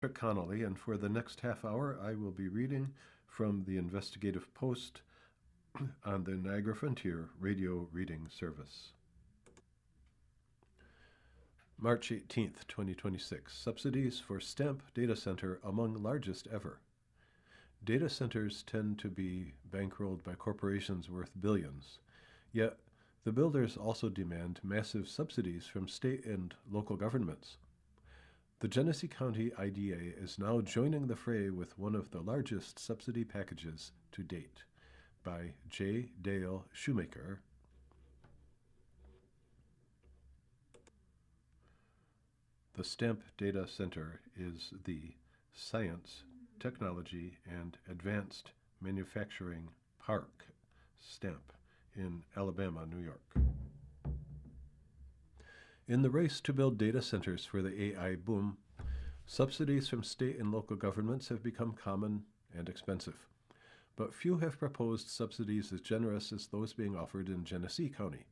Patrick Connolly, and for the next half hour, I will be reading from the Investigative Post on the Niagara Frontier Radio Reading Service. March 18th, 2026. Subsidies for STAMP data center among largest ever. Data centers tend to be bankrolled by corporations worth billions, yet the builders also demand massive subsidies from state and local governments. The Genesee County IDA is now joining the fray with one of the largest subsidy packages to date. By J. Dale Shoemaker. The STAMP Data Center is the Science, Technology, and Advanced Manufacturing Park, STAMP, in Alabama, New York. In the race to build data centers for the AI boom, subsidies from state and local governments have become common and expensive, but few have proposed subsidies as generous as those being offered in Genesee County.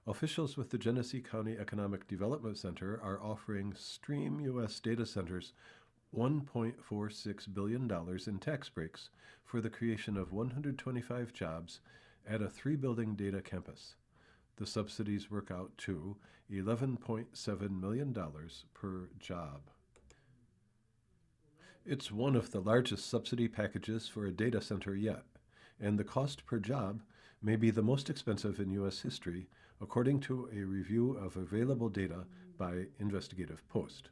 Officials with the Genesee County Economic Development Center are offering Stream U.S. data centers $1.46 billion in tax breaks for the creation of 125 jobs at a 3-building data campus. The subsidies work out to $11.7 million per job. It's one of the largest subsidy packages for a data center yet, and the cost per job may be the most expensive in U.S. history, according to a review of available data by Investigative Post.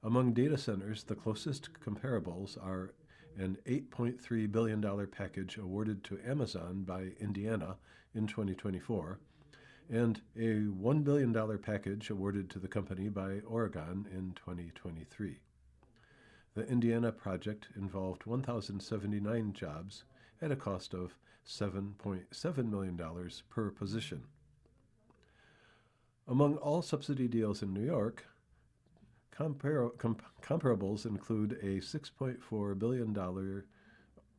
Among data centers, the closest comparables are an $8.3 billion package awarded to Amazon by Indiana in 2024, and a $1 billion package awarded to the company by Oregon in 2023. The Indiana project involved 1,079 jobs at a cost of $7.7 million per position. Among all subsidy deals in New York, comparables include a $6.4 billion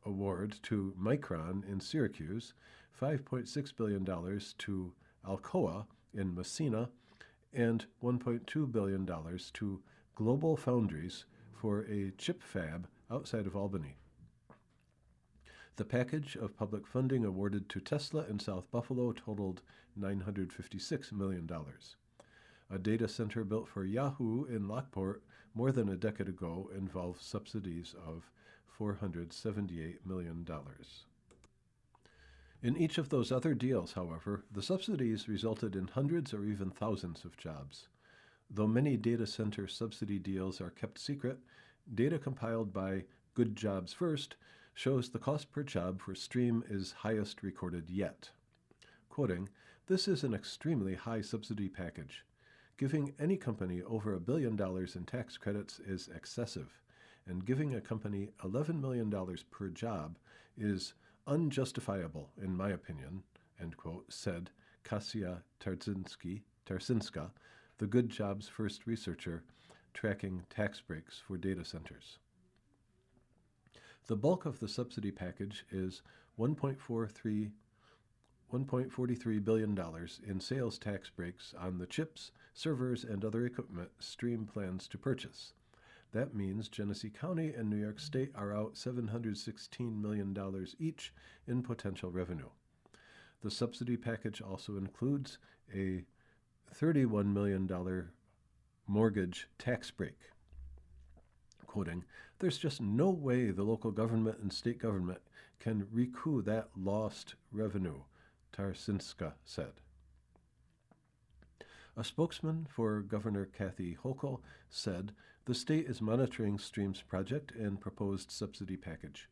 award to Micron in Syracuse, $5.6 billion to Alcoa in Messina, and $1.2 billion to Global Foundries for a chip fab outside of Albany. The package of public funding awarded to Tesla in South Buffalo totaled $956 million. A data center built for Yahoo in Lockport more than a decade ago involved subsidies of $478 million. In each of those other deals, however, the subsidies resulted in hundreds or even thousands of jobs. Though many data center subsidy deals are kept secret, data compiled by Good Jobs First shows the cost per job for Stream is highest recorded yet. Quoting, "This is an extremely high subsidy package. Giving any company over $1 billion in tax credits is excessive, and giving a company $11 million per job is unjustifiable, in my opinion," end quote, said Kasia Tarsinska, the Good Jobs First researcher tracking tax breaks for data centers. The bulk of the subsidy package is $1.43 billion in sales tax breaks on the chips, servers, and other equipment Stream plans to purchase. That means Genesee County and New York State are out $716 million each in potential revenue. The subsidy package also includes a $31 million mortgage tax break. Quoting, "There's just no way the local government and state government can recoup that lost revenue," Tarsinska said. A spokesman for Governor Kathy Hochul said the state is monitoring Stream's project and proposed subsidy package.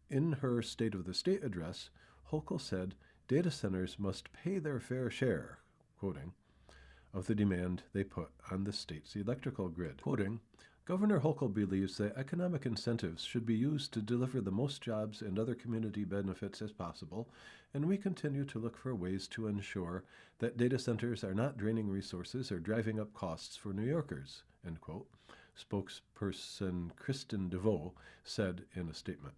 In her State of the State address, Hochul said data centers must pay their fair share, quoting, of the demand they put on the state's electrical grid. Quoting, "Governor Hochul believes that economic incentives should be used to deliver the most jobs and other community benefits as possible, and we continue to look for ways to ensure that data centers are not draining resources or driving up costs for New Yorkers," end quote, spokesperson Kristen DeVoe said in a statement.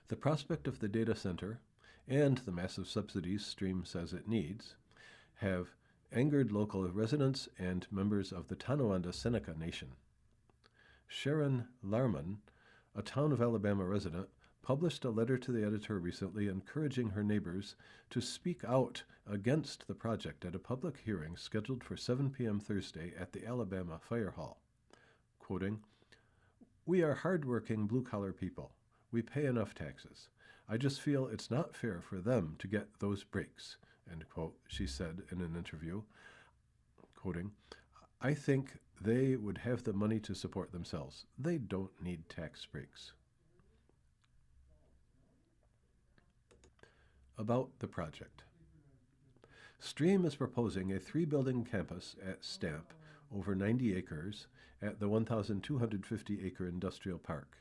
The prospect of the data center and the massive subsidies Stream says it needs have angered local residents and members of the Tonawanda Seneca Nation. Sharon Larman, a town of Alabama resident, published a letter to the editor recently encouraging her neighbors to speak out against the project at a public hearing scheduled for 7 p.m. Thursday at the Alabama Fire Hall. Quoting, "We are hardworking blue-collar people. We pay enough taxes. I just feel it's not fair for them to get those breaks," end quote, she said in an interview. Quoting, "I think they would have the money to support themselves. They don't need tax breaks." About the project. Stream is proposing a 3-building campus at Stamp, over 90 acres, at the 1,250-acre industrial park.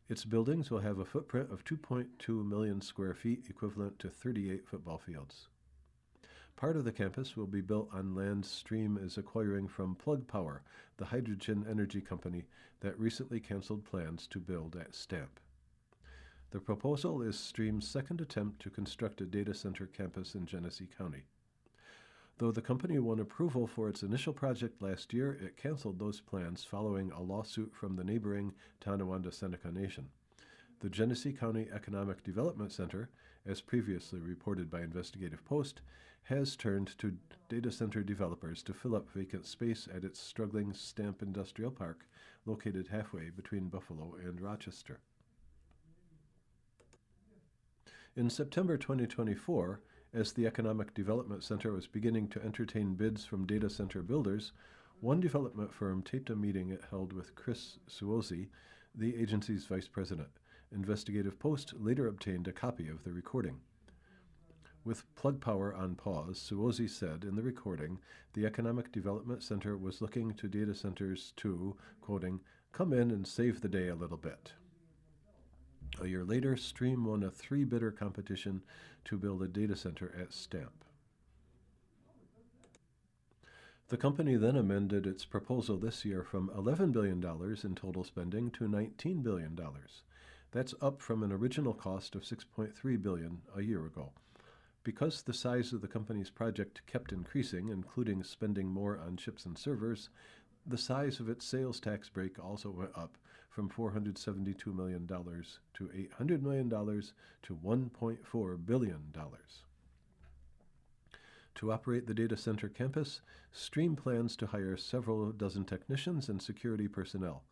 Its buildings will have a footprint of 2.2 million square feet, equivalent to 38 football fields. Part of the campus will be built on land Stream is acquiring from Plug Power, the hydrogen energy company that recently canceled plans to build at Stamp. The proposal is Stream's second attempt to construct a data center campus in Genesee County. Though the company won approval for its initial project last year, it canceled those plans following a lawsuit from the neighboring Tonawanda Seneca Nation. The Genesee County Economic Development Center, as previously reported by Investigative Post, has turned to data center developers to fill up vacant space at its struggling Stamp Industrial Park, located halfway between Buffalo and Rochester. In September 2024, as the Economic Development Center was beginning to entertain bids from data center builders, one development firm taped a meeting it held with Chris Suozzi, the agency's vice president. Investigative Post later obtained a copy of the recording. With Plug Power on pause, Suozzi said in the recording the Economic Development Center was looking to data centers to, quoting, "come in and save the day a little bit." A year later, Stream won a 3-bidder competition to build a data center at Stamp. The company then amended its proposal this year from $11 billion in total spending to $19 billion. That's up from an original cost of $6.3 billion a year ago. Because the size of the company's project kept increasing, including spending more on chips and servers, the size of its sales tax break also went up from $472 million to $800 million to $1.4 billion. To operate the data center campus, Stream plans to hire several dozen technicians and security personnel.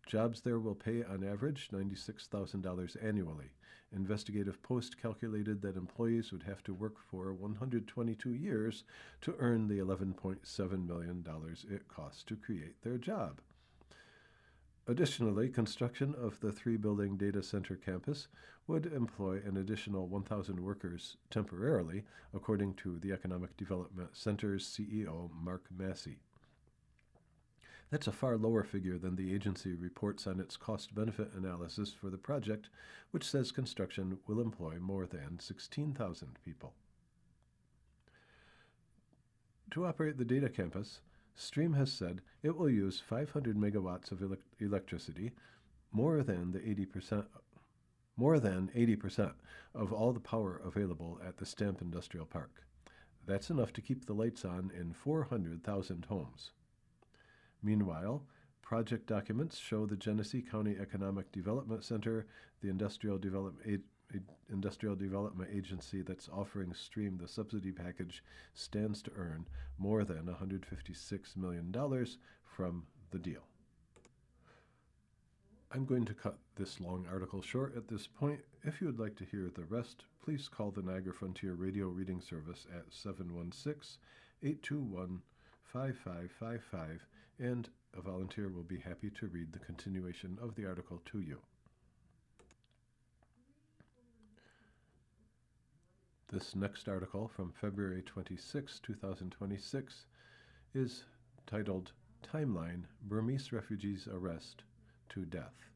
Jobs there will pay on average $96,000 annually. Investigative Post calculated that employees would have to work for 122 years to earn the $11.7 million it costs to create their job. Additionally, construction of the 3-building data center campus would employ an additional 1,000 workers temporarily, according to the Economic Development Center's CEO, Mark Massey. That's a far lower figure than the agency reports on its cost-benefit analysis for the project, which says construction will employ more than 16,000 people. To operate the data campus, Stream has said it will use 500 megawatts of electricity, more than 80% of all the power available at the Stamp Industrial Park. That's enough to keep the lights on in 400,000 homes. Meanwhile, project documents show the Genesee County Economic Development Center, the industrial development agency that's offering Stream the subsidy package, stands to earn more than $156 million from the deal. I'm going to cut this long article short at this point. If you would like to hear the rest, please call the Niagara Frontier Radio Reading Service at 716-821-5555, and a volunteer will be happy to read the continuation of the article to you. This next article from February 26, 2026 is titled Timeline: Burmese Refugees Arrest to Death.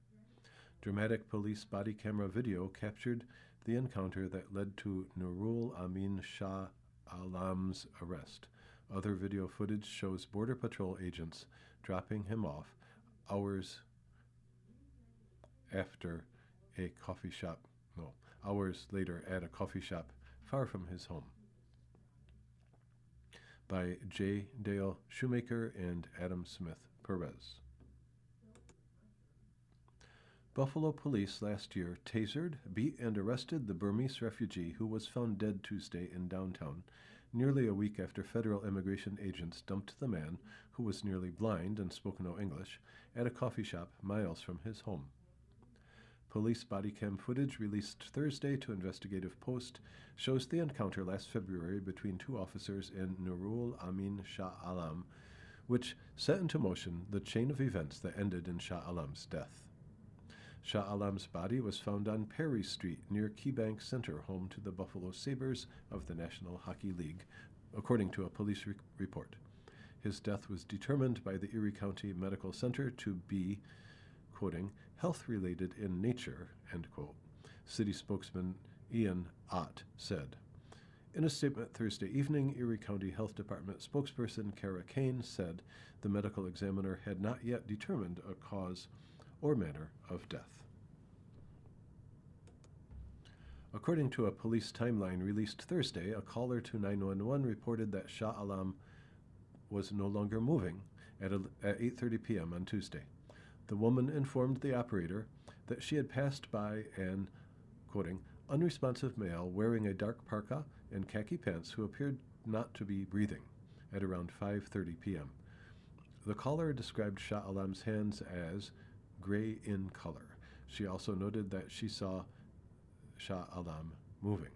Dramatic police body camera video captured the encounter that led to Nurul Amin Shah Alam's arrest. Other video footage shows Border Patrol agents dropping him off hours later at a coffee shop far from his home. by J. Dale Shoemaker and Adam Smith Perez. Buffalo police last year tasered, beat, and arrested the Burmese refugee who was found dead Tuesday in downtown, nearly a week after federal immigration agents dumped the man, who was nearly blind and spoke no English, at a coffee shop miles from his home. Police body cam footage released Thursday to Investigative Post shows the encounter last February between two officers in Nurul Amin Shah Alam, which set into motion the chain of events that ended in Shah Alam's death. Shah Alam's body was found on Perry Street near KeyBank Center, home to the Buffalo Sabres of the National Hockey League, according to a police report. His death was determined by the Erie County Medical Center to be, quoting, health-related in nature, end quote, city spokesman Ian Ott said. In a statement Thursday evening, Erie County Health Department spokesperson Kara Kane said the medical examiner had not yet determined a cause or manner of death. According to a police timeline released Thursday, a caller to 911 reported that Shah Alam was no longer moving at 8:30 p.m. on Tuesday. The woman informed the operator that she had passed by an, quoting, unresponsive male wearing a dark parka and khaki pants who appeared not to be breathing at around 5:30 p.m. The caller described Shah Alam's hands as gray in color. She also noted that she saw Shah Alam moving.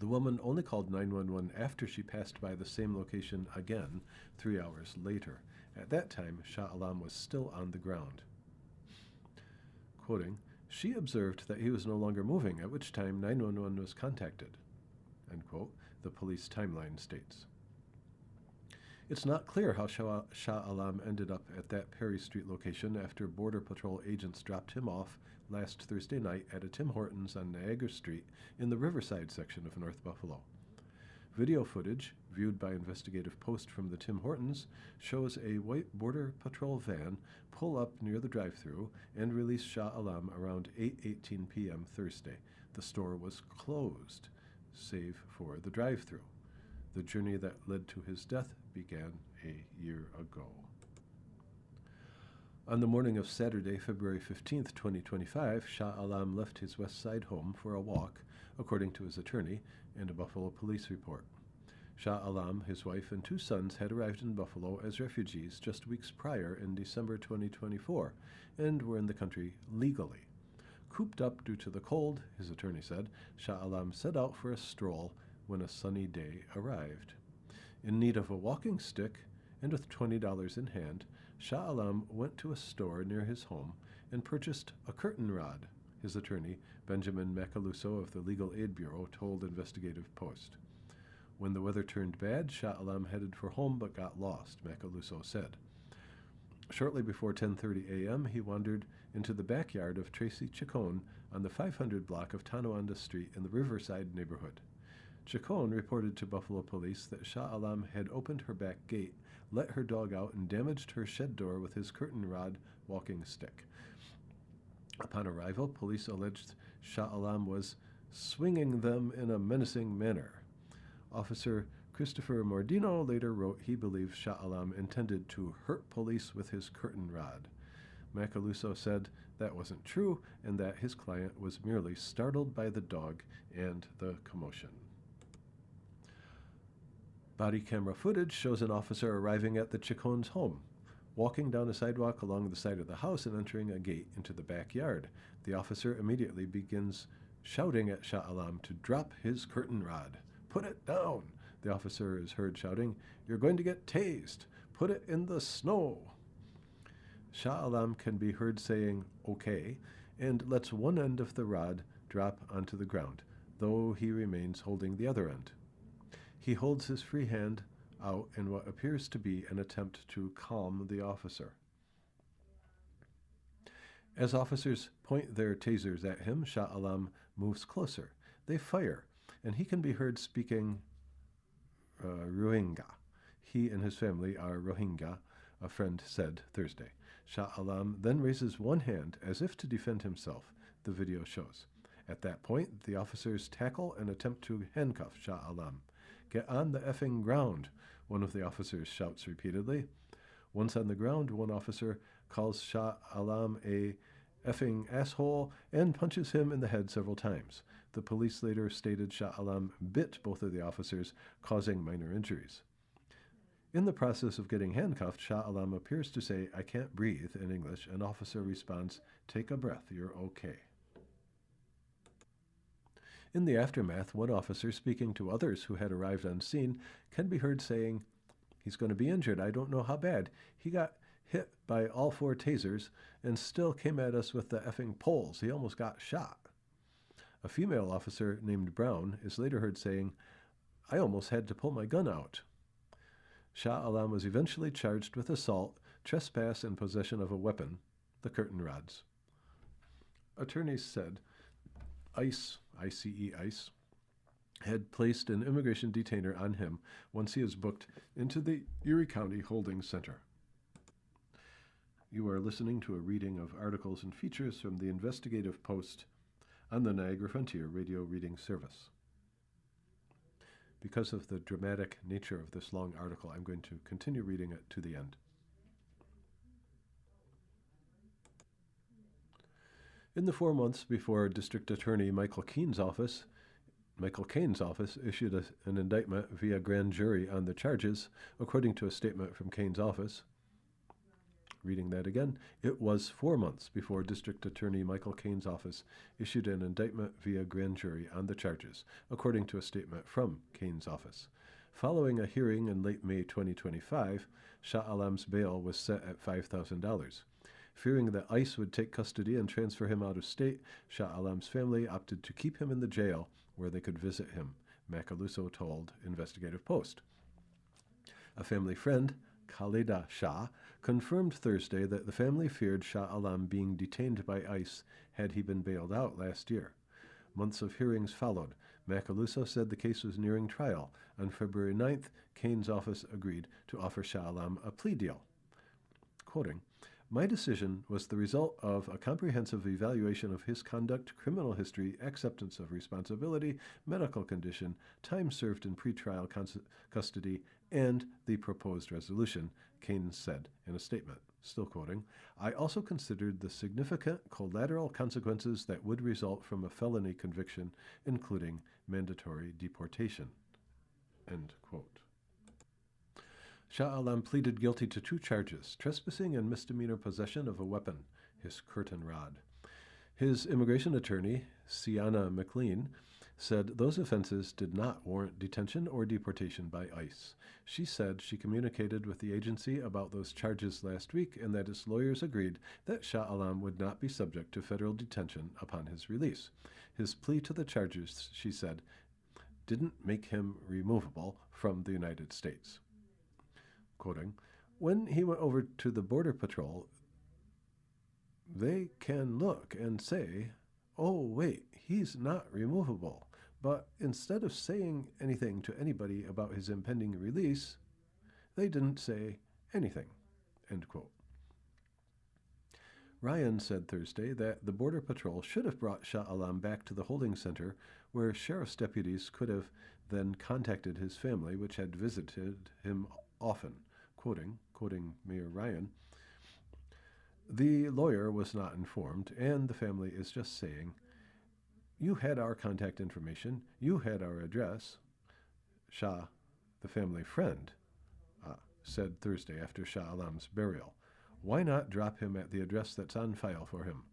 The woman only called 911 after she passed by the same location again 3 hours later. At that time, Shah Alam was still on the ground. Quoting, she observed that he was no longer moving, at which time 911 was contacted, end quote, the police timeline states. It's not clear how Shah Alam ended up at that Perry Street location after Border Patrol agents dropped him off last Thursday night at a Tim Hortons on Niagara Street in the Riverside section of North Buffalo. Video footage, viewed by Investigative Post from the Tim Hortons, shows a white Border Patrol van pull up near the drive-thru and release Shah Alam around 8:18 p.m. Thursday. The store was closed, save for the drive-thru. The journey that led to his death began a year ago. On the morning of Saturday, February 15, 2025, Shah Alam left his West Side home for a walk, according to his attorney and a Buffalo police report. Shah Alam, his wife, and two sons had arrived in Buffalo as refugees just weeks prior in December 2024 and were in the country legally. Cooped up due to the cold, his attorney said, Shah Alam set out for a stroll when a sunny day arrived. In need of a walking stick and with $20 in hand, Shah Alam went to a store near his home and purchased a curtain rod, his attorney, Benjamin Macaluso of the Legal Aid Bureau, told Investigative Post. When the weather turned bad, Shah Alam headed for home but got lost, Macaluso said. Shortly before 10:30 a.m., he wandered into the backyard of Tracy Chacon on the 500 block of Tonawanda Street in the Riverside neighborhood. Chacon reported to Buffalo police that Shah Alam had opened her back gate, let her dog out, and damaged her shed door with his curtain rod walking stick. Upon arrival, police alleged Shah Alam was swinging them in a menacing manner. Officer Christopher Mordino later wrote he believed Shah Alam intended to hurt police with his curtain rod. Macaluso said that wasn't true and that his client was merely startled by the dog and the commotion. Body camera footage shows an officer arriving at the Chacon's home, walking down a sidewalk along the side of the house and entering a gate into the backyard. The officer immediately begins shouting at Shah Alam to drop his curtain rod. Put it down! The officer is heard shouting, "You're going to get tased! Put it in the snow!" Shah Alam can be heard saying, "Okay," and lets one end of the rod drop onto the ground, though he remains holding the other end. He holds his free hand out in what appears to be an attempt to calm the officer. As officers point their tasers at him, Shah Alam moves closer. They fire, and he can be heard speaking Rohingya. He and his family are Rohingya, a friend said Thursday. Shah Alam then raises one hand as if to defend himself, the video shows. At that point, the officers tackle and attempt to handcuff Shah Alam. Get on the effing ground, one of the officers shouts repeatedly. Once on the ground, one officer calls Shah Alam a effing asshole and punches him in the head several times. The police later stated Shah Alam bit both of the officers, causing minor injuries. In the process of getting handcuffed, Shah Alam appears to say, "I can't breathe," in English. An officer responds, "Take a breath, you're okay." In the aftermath, one officer, speaking to others who had arrived on scene, can be heard saying, "He's going to be injured. I don't know how bad. He got hit by all 4 tasers and still came at us with the effing poles. He almost got shot." A female officer named Brown is later heard saying, "I almost had to pull my gun out." Shah Alam was eventually charged with assault, trespass, and possession of a weapon, the curtain rods. Attorneys said ICE, ICE, had placed an immigration detainer on him once he was booked into the Erie County Holding Center. You are listening to a reading of articles and features from the Investigative Post on the Niagara Frontier Radio Reading Service. Because of the dramatic nature of this long article, I'm going to continue reading it to the end. In the 4 months before District Attorney Michael Cain's office issued an indictment via grand jury on the charges, according to a statement from Cain's office. Reading that again, it was 4 months before District Attorney Michael Cain's office issued an indictment via grand jury on the charges, according to a statement from Cain's office. Following a hearing in late May 2025, Shah Alam's bail was set at $5,000. Fearing that ICE would take custody and transfer him out of state, Shah Alam's family opted to keep him in the jail where they could visit him, Macaluso told Investigative Post. A family friend, Khalida Shah, confirmed Thursday that the family feared Shah Alam being detained by ICE had he been bailed out last year. Months of hearings followed. Macaluso said the case was nearing trial. On February 9th, Cain's office agreed to offer Shah Alam a plea deal. Quoting, "My decision was the result of a comprehensive evaluation of his conduct, criminal history, acceptance of responsibility, medical condition, time served in pretrial custody, and the proposed resolution," Cain said in a statement. Still quoting, "I also considered the significant collateral consequences that would result from a felony conviction, including mandatory deportation." End quote. Shah Alam pleaded guilty to 2 charges, trespassing and misdemeanor possession of a weapon, his curtain rod. His immigration attorney, Sienna McLean, said those offenses did not warrant detention or deportation by ICE. She said she communicated with the agency about those charges last week and that his lawyers agreed that Shah Alam would not be subject to federal detention upon his release. His plea to the charges, she said, didn't make him removable from the United States. Quoting, "When he went over to the Border Patrol, they can look and say, 'Oh, wait, he's not removable.' But instead of saying anything to anybody about his impending release, they didn't say anything." End quote. Ryan said Thursday that the Border Patrol should have brought Shah Alam back to the holding center, where sheriff's deputies could have then contacted his family, which had visited him often. Quoting Mayor Ryan, "The lawyer was not informed, and the family is just saying, 'You had our contact information, you had our address.'" Shah, the family friend, said Thursday after Shah Alam's burial, "Why not drop him at the address that's on file for him?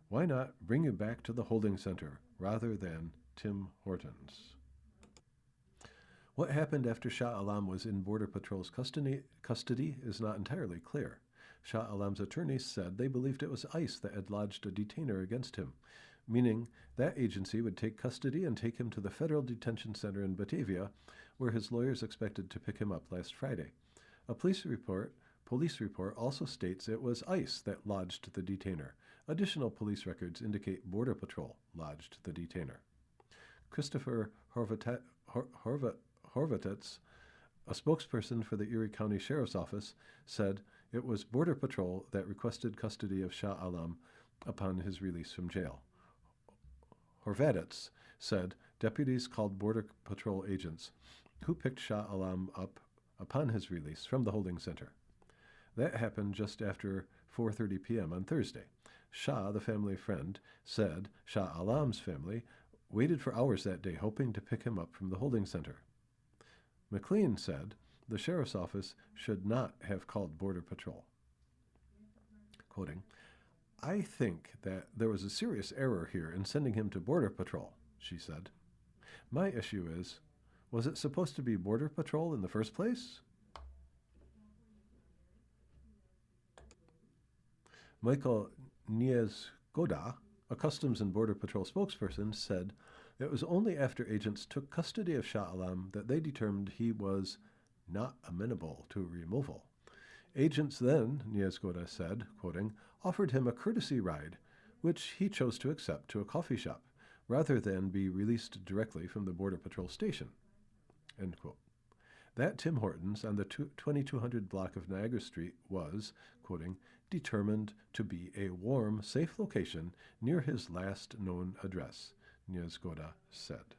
Why not bring him back to the holding center rather than Tim Hortons?" What happened after Shah Alam was in Border Patrol's custody is not entirely clear. Shah Alam's attorneys said they believed it was ICE that had lodged a detainer against him, meaning that agency would take custody and take him to the federal detention center in Batavia, where his lawyers expected to pick him up last Friday. A police report also states it was ICE that lodged the detainer. Additional police records indicate Border Patrol lodged the detainer. Christopher Horvitz, a spokesperson for the Erie County Sheriff's Office, said it was Border Patrol that requested custody of Shah Alam upon his release from jail. Horvitz said deputies called Border Patrol agents who picked Shah Alam up upon his release from the holding center. That happened just after 4:30 p.m. on Thursday. Shah, the family friend, said Shah Alam's family waited for hours that day hoping to pick him up from the holding center. McLean said the sheriff's office should not have called Border Patrol. Quoting, "I think that there was a serious error here in sending him to Border Patrol," she said. "My issue is, was it supposed to be Border Patrol in the first place?" Michael Niezgoda, a Customs and Border Patrol spokesperson, said it was only after agents took custody of Shah Alam that they determined he was not amenable to removal. Agents then, Niezgoda said, quoting, offered him a courtesy ride, which he chose to accept to a coffee shop, rather than be released directly from the Border Patrol station. End quote. That Tim Hortons on the 2200 block of Niagara Street was, quoting, determined to be a warm, safe location near his last known address, Niezgoda said.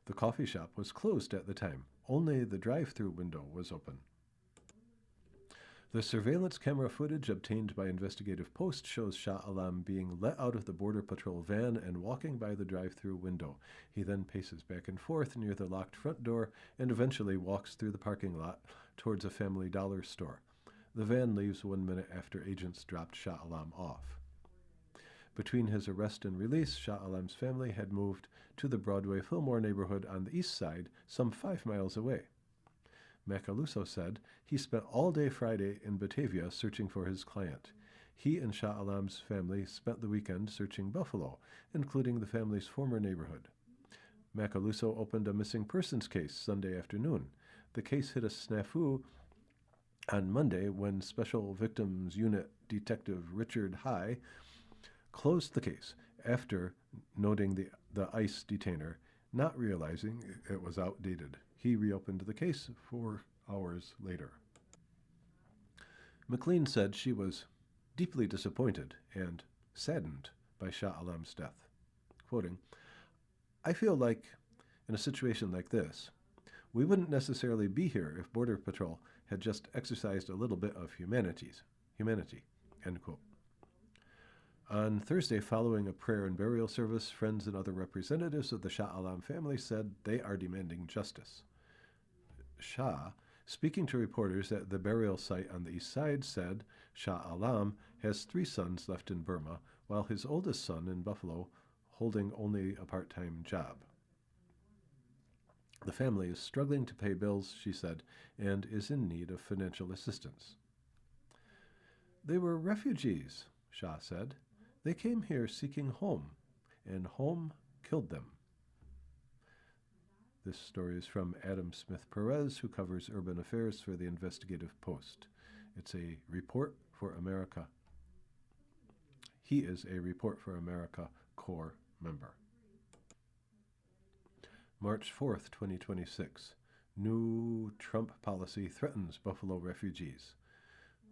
The coffee shop was closed at the time. Only the drive-through window was open. The surveillance camera footage obtained by Investigative Post shows Shah Alam being let out of the Border Patrol van and walking by the drive-through window. He then paces back and forth near the locked front door and eventually walks through the parking lot towards a Family Dollar store. The van leaves 1 minute after agents dropped Shah Alam off. Between his arrest and release, Shah Alam's family had moved to the Broadway-Fillmore neighborhood on the east side, some 5 miles away. Macaluso said he spent all day Friday in Batavia searching for his client. He and Shah Alam's family spent the weekend searching Buffalo, including the family's former neighborhood. Macaluso opened a missing persons case Sunday afternoon. The case hit a snafu on Monday when Special Victims Unit Detective Richard High closed the case after noting the ICE detainer, not realizing it was outdated. He reopened the case 4 hours later. McLean said she was deeply disappointed and saddened by Shah Alam's death. Quoting, "I feel like, in a situation like this, we wouldn't necessarily be here if Border Patrol had just exercised a little bit of humanity." End quote. On Thursday, following a prayer and burial service, friends and other representatives of the Shah Alam family said they are demanding justice. Shah, speaking to reporters at the burial site on the east side, said Shah Alam has 3 sons left in Burma, while his oldest son in Buffalo holding only a part-time job. The family is struggling to pay bills, she said, and is in need of financial assistance. They were refugees, Shah said. They came here seeking home, and home killed them. This story is from Adam Smith Perez, who covers urban affairs for the Investigative Post. It's a Report for America. He is a Report for America Corps member. March 4th, 2026. New Trump policy threatens Buffalo refugees.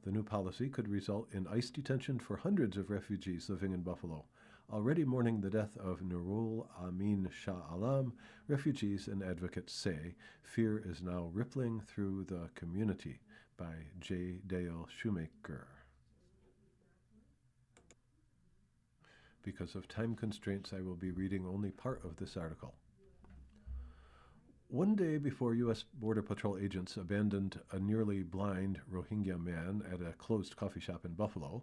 The new policy could result in ICE detention for hundreds of refugees living in Buffalo. Already mourning the death of Nurul Amin Shah Alam, refugees and advocates say fear is now rippling through the community. By J. Dale Shoemaker. Because of time constraints, I will be reading only part of this article. One day before U.S. Border Patrol agents abandoned a nearly blind Rohingya man at a closed coffee shop in Buffalo,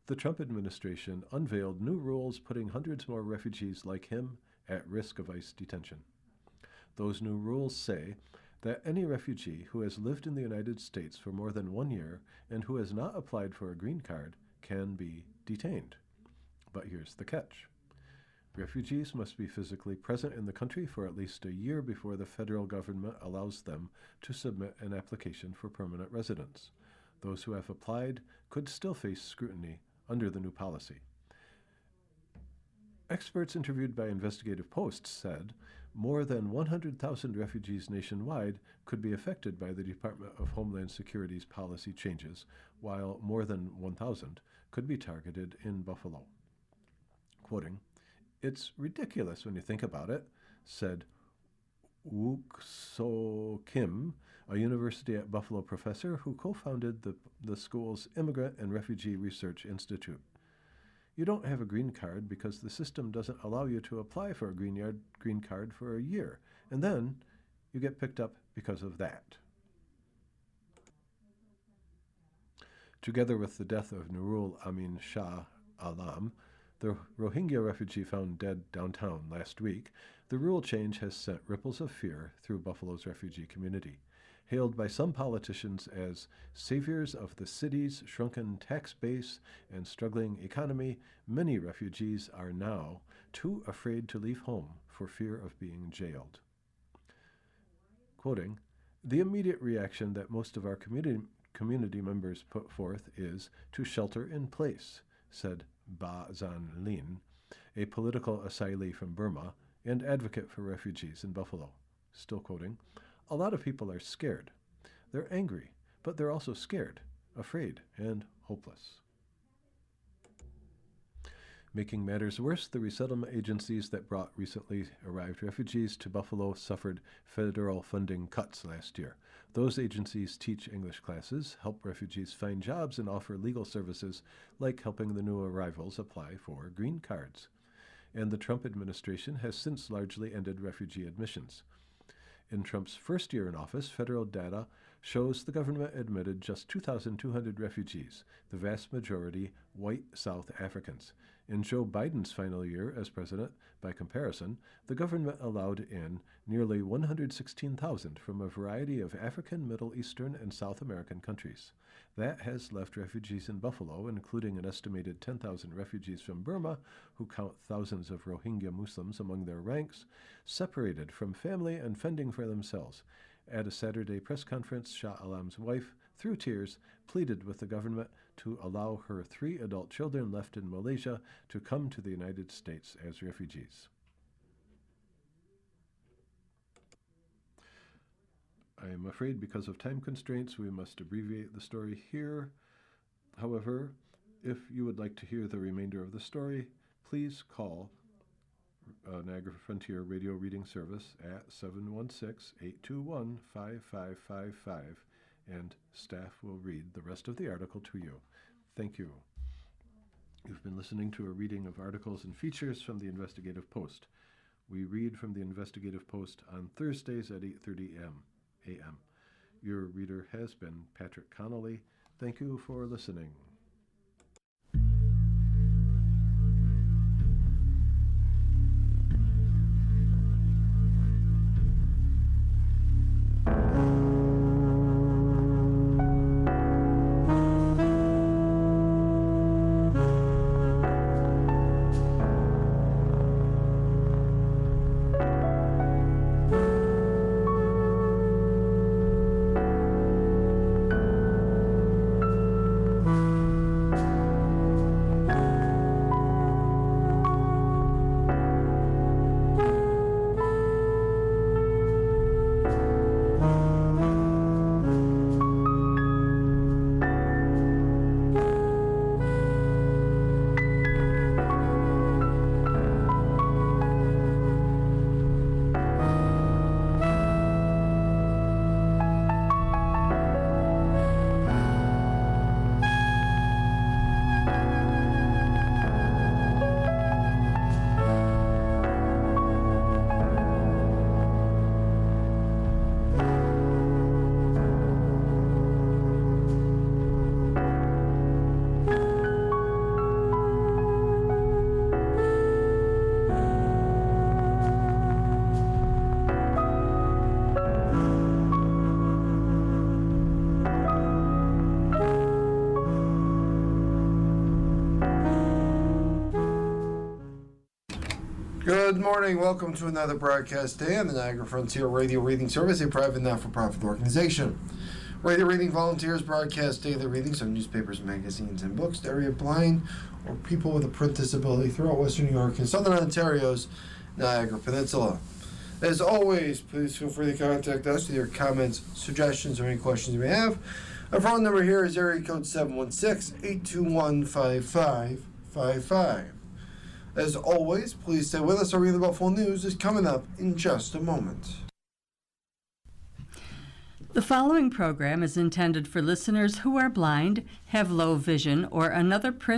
the Trump administration unveiled new rules putting hundreds more refugees like him at risk of ICE detention. Those new rules say that any refugee who has lived in the United States for more than 1 year and who has not applied for a green card can be detained. But here's the catch. Refugees must be physically present in the country for at least a year before the federal government allows them to submit an application for permanent residence. Those who have applied could still face scrutiny under the new policy. Experts interviewed by Investigative Post said more than 100,000 refugees nationwide could be affected by the Department of Homeland Security's policy changes, while more than 1,000 could be targeted in Buffalo. Quoting, It's ridiculous when you think about it, said Wook So Kim, a University at Buffalo professor who co-founded the school's Immigrant and Refugee Research Institute. You don't have a green card because the system doesn't allow you to apply for a green card for a year, and then you get picked up because of that. Together with the death of Nurul Amin Shah Alam, the Rohingya refugee found dead downtown last week, the rule change has sent ripples of fear through Buffalo's refugee community. Hailed by some politicians as saviors of the city's shrunken tax base and struggling economy, many refugees are now too afraid to leave home for fear of being jailed. Quoting, "The immediate reaction that most of our community members put forth is to shelter in place," said Ba Zan Lin, a political asylee from Burma and advocate for refugees in Buffalo. Still quoting, "A lot of people are scared. They're angry, but they're also scared, afraid, and hopeless." Making matters worse, the resettlement agencies that brought recently arrived refugees to Buffalo suffered federal funding cuts last year. Those agencies teach English classes, help refugees find jobs, and offer legal services like helping the new arrivals apply for green cards. And the Trump administration has since largely ended refugee admissions. In Trump's first year in office, federal data shows the government admitted just 2,200 refugees, the vast majority white South Africans. In Joe Biden's final year as president, by comparison, the government allowed in nearly 116,000 from a variety of African, Middle Eastern, and South American countries. That has left refugees in Buffalo, including an estimated 10,000 refugees from Burma, who count thousands of Rohingya Muslims among their ranks, separated from family and fending for themselves. At a Saturday press conference, Shah Alam's wife, through tears, pleaded with the government to allow her 3 adult children left in Malaysia to come to the United States as refugees. I am afraid because of time constraints, we must abbreviate the story here. However, if you would like to hear the remainder of the story, please call Niagara Frontier Radio Reading Service at 716-821-5555, and staff will read the rest of the article to you. Thank you. You've been listening to a reading of articles and features from the Investigative Post. We read from the Investigative Post on Thursdays at 8:30 a.m. Your reader has been Patrick Connolly. Thank you for listening. Good morning. Welcome to another broadcast day on the Niagara Frontier Radio Reading Service, a private not-for-profit organization. Radio Reading volunteers broadcast daily readings on newspapers, magazines, and books to area blind or people with a print disability throughout Western New York and Southern Ontario's Niagara Peninsula. As always, please feel free to contact us with your comments, suggestions, or any questions you may have. Our phone number here is area code 716-821-5555. As always, please stay with us. Our Reading About Full News is coming up in just a moment. The following program is intended for listeners who are blind, have low vision, or another print